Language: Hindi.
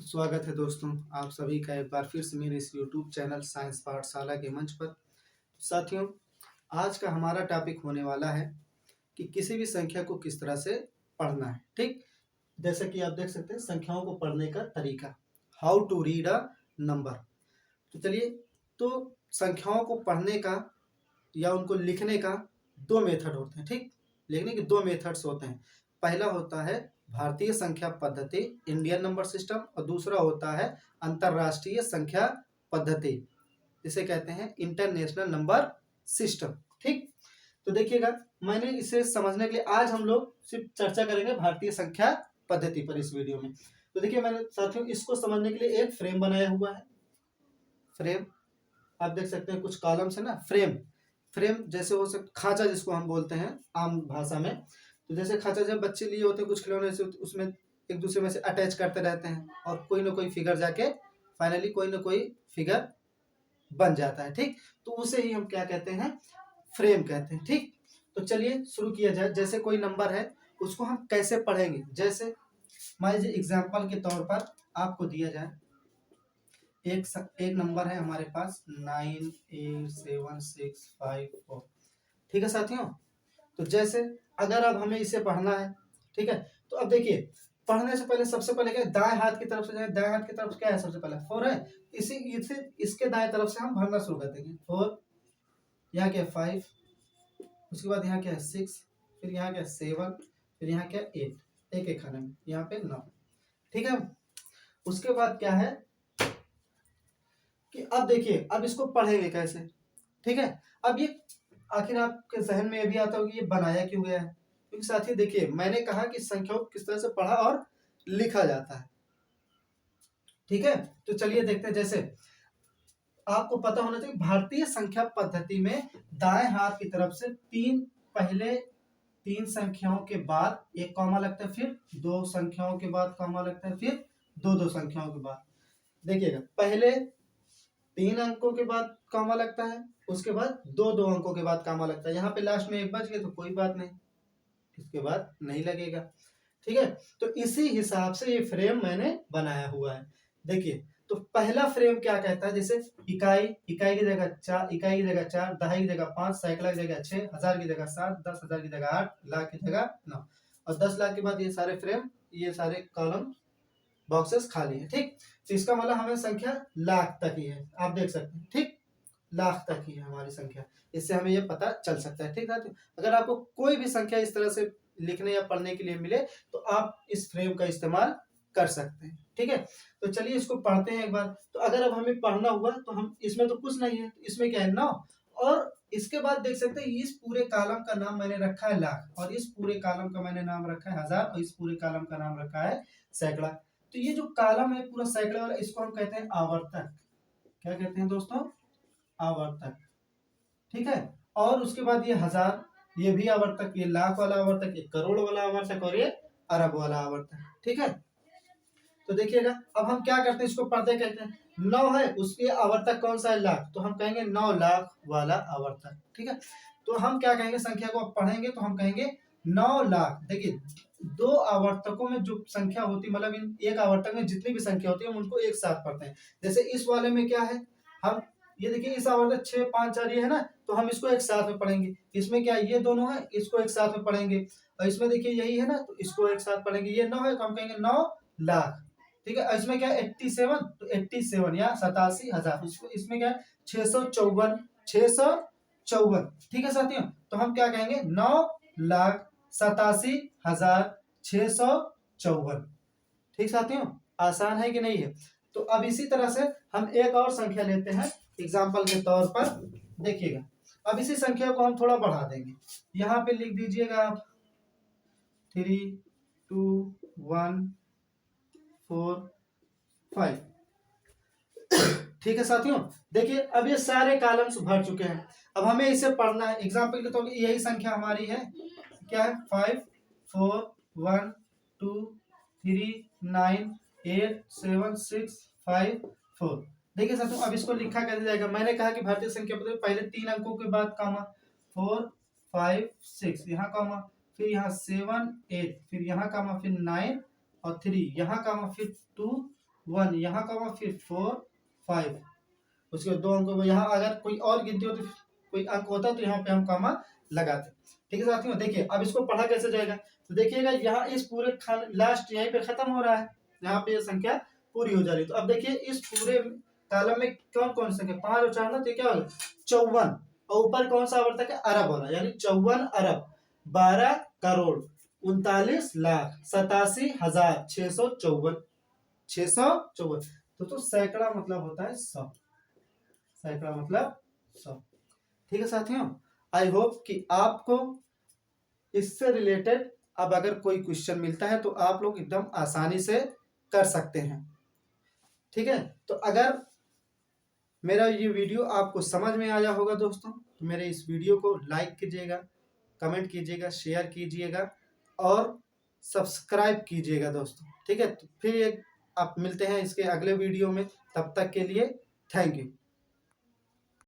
स्वागत है दोस्तों, आप सभी का एक बार फिर से मेरे इस यूट्यूब चैनल साइंस पाठशाला के मंच पर। साथियों, आज का हमारा टॉपिक होने वाला है कि किसी भी संख्या को किस तरह से पढ़ना है। ठीक, जैसे कि आप देख सकते हैं संख्याओं को पढ़ने का तरीका, how to read a number. तो चलिए, तो संख्याओं को पढ़ने का या उनको लिखने का दो मेथड होते हैं। ठीक, लिखने के दो मेथड्स होते हैं। पहला होता है भारतीय संख्या पद्धति, इंडियन नंबर सिस्टम, और दूसरा होता है अंतरराष्ट्रीय संख्या पद्धति, जिसे कहते हैं इंटरनेशनल नंबर सिस्टम। ठीक, तो देखिएगा, मैंने इसे समझने के लिए आज हम लोग सिर्फ चर्चा करेंगे भारतीय संख्या पद्धति पर इस वीडियो में। तो देखिए, मैंने साथियों इसको समझने के लिए एक फ्रेम बनाया हुआ है। फ्रेम आप देख सकते हैं, कुछ कॉलम्स है ना। फ्रेम फ्रेम जैसे हो सकता, खांचा जिसको हम बोलते हैं आम भाषा में। तो जैसे खांचा जब बच्चे लिए होते हैं कुछ खिलौने से, उसमें एक दूसरे में से अटैच करते रहते हैं और कोई ना कोई फिगर जाके फाइनली कोई ना कोई फिगर बन जाता है। ठीक, तो उसे ही हम क्या कहते हैं, फ्रेम कहते हैं। ठीक, तो चलिए शुरू किया जाए। जैसे कोई नंबर है उसको हम कैसे पढ़ेंगे, जैसे मान लीजिए एग्जाम्पल के तौर पर आपको दिया जाए एक नंबर है हमारे पास 987654। ठीक है साथियों, तो जैसे अगर अब हमें इसे पढ़ना है, ठीक है, तो अब देखिए पढ़ने से पहले सबसे पहले क्या है, दाएं हाथ की तरफ से जाए। दाएं हाथ की तरफ क्या है, सबसे पहले 4 है। इसी इसे इसके दाएं तरफ से हम भरना शुरू कर देंगे। 4, यहाँ क्या है 5, उसके बाद यहाँ क्या है 6, फिर यहाँ क्या है 7, फिर यहाँ क्या है 8, एक एक खाने में यहाँ पे 9। ठीक है, उसके बाद क्या है कि अब देखिए अब इसको पढ़ेंगे कैसे। ठीक है, अब ये आखिर आपके जहन में ये भी आता होगा कि ये बनाया क्यों गया है, क्योंकि साथियों देखिए मैंने कहा कि संख्याओं को किस तरह से पढ़ा और लिखा जाता है। ठीक है, तो चलिए देखते हैं। जैसे आपको पता होना चाहिए भारतीय संख्या पद्धति में दाएं हाथ की तरफ से पहले तीन संख्याओं के बाद एक कॉमा लगता है, फिर दो संख्याओं के बाद कॉमा लगता है, फिर दो दो संख्याओं के बाद। देखिएगा, पहले 3 अंकों के बाद कॉमा लगता है, उसके बाद दो दो अंकों के बाद कॉमा लगता है। यहाँ पे लास्ट में एक बच गया तो कोई बात नहीं, इसके बाद नहीं लगेगा। ठीक है, तो इसी हिसाब से ये फ्रेम मैंने बनाया हुआ है। देखिए, तो पहला फ्रेम क्या कहता है, जैसे इकाई इकाई की जगह 4, इकाई की जगह 4, दहाई की जगह 5, सैकड़ा की जगह 6, हजार की जगह 7, 10,000 की जगह 8, लाख की जगह 9, और 10 लाख के बाद ये सारे फ्रेम, ये सारे कॉलम बॉक्सेस खाली है। ठीक, तो इसका मतलब हमें संख्या लाख तक ही है, आप देख सकते हैं। ठीक, लाख तक ही है हमारी संख्या, इससे हमें ये पता चल सकता है। ठीक है, अगर आपको कोई भी संख्या इस तरह से लिखने या पढ़ने के लिए मिले तो आप इस फ्रेम का इस्तेमाल कर सकते हैं। ठीक है, तो चलिए इसको पढ़ते हैं एक बार। तो अगर अब हमें पढ़ना हुआ तो हम इसमें तो कुछ नहीं है, इसमें क्या है 9, और इसके बाद देख सकते हैं इस पूरे कॉलम का नाम मैंने रखा है लाख, और इस पूरे कॉलम का मैंने नाम रखा है हजार, और इस पूरे कॉलम का नाम रखा है सैकड़ा। तो ये जो कॉलम है पूरा सैकड़े वाला, इसको हम कहते हैं आवर्तक। क्या कहते हैं दोस्तों, आवर्तक। ठीक है, और उसके बाद ये हजार, ये भी आवर्तक, ये लाख वाला आवर्तक, ये करोड़ वाला आवर्तक, और ये अरब वाला आवर्तक। ठीक है, तो देखिएगा अब हम क्या करते हैं, इसको पढ़ते कहते हैं 9 है, उसके आवर्तक कौन सा है लाख, तो हम कहेंगे 9 लाख वाला आवर्तक। ठीक है, तो हम क्या कहेंगे, संख्या को अब पढ़ेंगे तो हम कहेंगे 9 लाख। देखिए, दो आवर्तकों में जो संख्या होती है, मतलब इन एक आवर्तक में जितनी भी संख्या होती है हम उनको एक साथ पढ़ते हैं। जैसे इस वाले में क्या है, हम ये देखिए इस आवर्तक 6 5 4 ये है ना, तो हम इसको एक साथ में पढ़ेंगे। इसमें क्या ये दोनों है, इसको एक साथ में पढ़ेंगे, और इसमें देखिए यही है ना, तो इसको एक साथ पढ़ेंगे। ये 9 है तो हम कहेंगे 9 लाख। ठीक है, इसमें क्या है 87, तो 87 या 87,000। इसमें क्या है 654, 654। ठीक है साथियों, तो हम क्या कहेंगे 9,87,654। ठीक साथियों, आसान है कि नहीं है। तो अब इसी तरह से हम एक और संख्या लेते हैं एग्जाम्पल के तौर पर। देखिएगा, अब इसी संख्या को हम थोड़ा बढ़ा देंगे। यहाँ पे लिख दीजिएगा आप 3 2 1 4 5। ठीक है साथियों, देखिए अब ये सारे कॉलम्स भर चुके हैं। अब हमें इसे पढ़ना है। एग्जाम्पल के तौर पर यही संख्या हमारी है, क्या है 5 4 1 2 3 9 8 7 6 5 4। देखिए साथियों, अब इसको लिखा कैसे जाएगा। मैंने कहा कि भारतीय संख्या पद्धति पहले 3 अंकों के बाद कॉमा 4 5 6, यहाँ कॉमा, फिर यहाँ 7 8, फिर यहाँ कॉमा, फिर 9 और 3, यहाँ कॉमा, फिर 2 1 यहाँ कॉमा फिर 4 5, उसके बाद 2 अंकों में यहाँ अगर कोई और गिनती हो तो कोई अंक होता तो यहाँ पे हम कॉमा लगाते। ठीक है साथियों, देखिए अब इसको पढ़ा कैसे जाएगा, तो देखिएगा यहाँ इस पूरे खान लास्ट यहीं पे खत्म हो रहा है, यहाँ पे ये संख्या पूरी हो जा रही है। तो अब देखिए इस पूरे कॉलम में कौन कौन संख्या 5 और 4 ना, तो क्या होगा 54, और ऊपर कौन सा आवर्तक है अरब वाला, यानी 54 अरब 12 करोड़ 39 लाख 87,654 654। तो सैकड़ा मतलब होता है 100, सैकड़ा मतलब 100। ठीक है साथियों, आई होप कि आपको इससे रिलेटेड अब अगर कोई क्वेश्चन मिलता है तो आप लोग एकदम आसानी से कर सकते हैं। ठीक है, तो अगर मेरा ये वीडियो आपको समझ में आया होगा दोस्तों, तो मेरे इस वीडियो को लाइक कीजिएगा, कमेंट कीजिएगा, शेयर कीजिएगा और सब्सक्राइब कीजिएगा दोस्तों। ठीक है, तो फिर आप मिलते हैं इसके अगले वीडियो में, तब तक के लिए थैंक यू।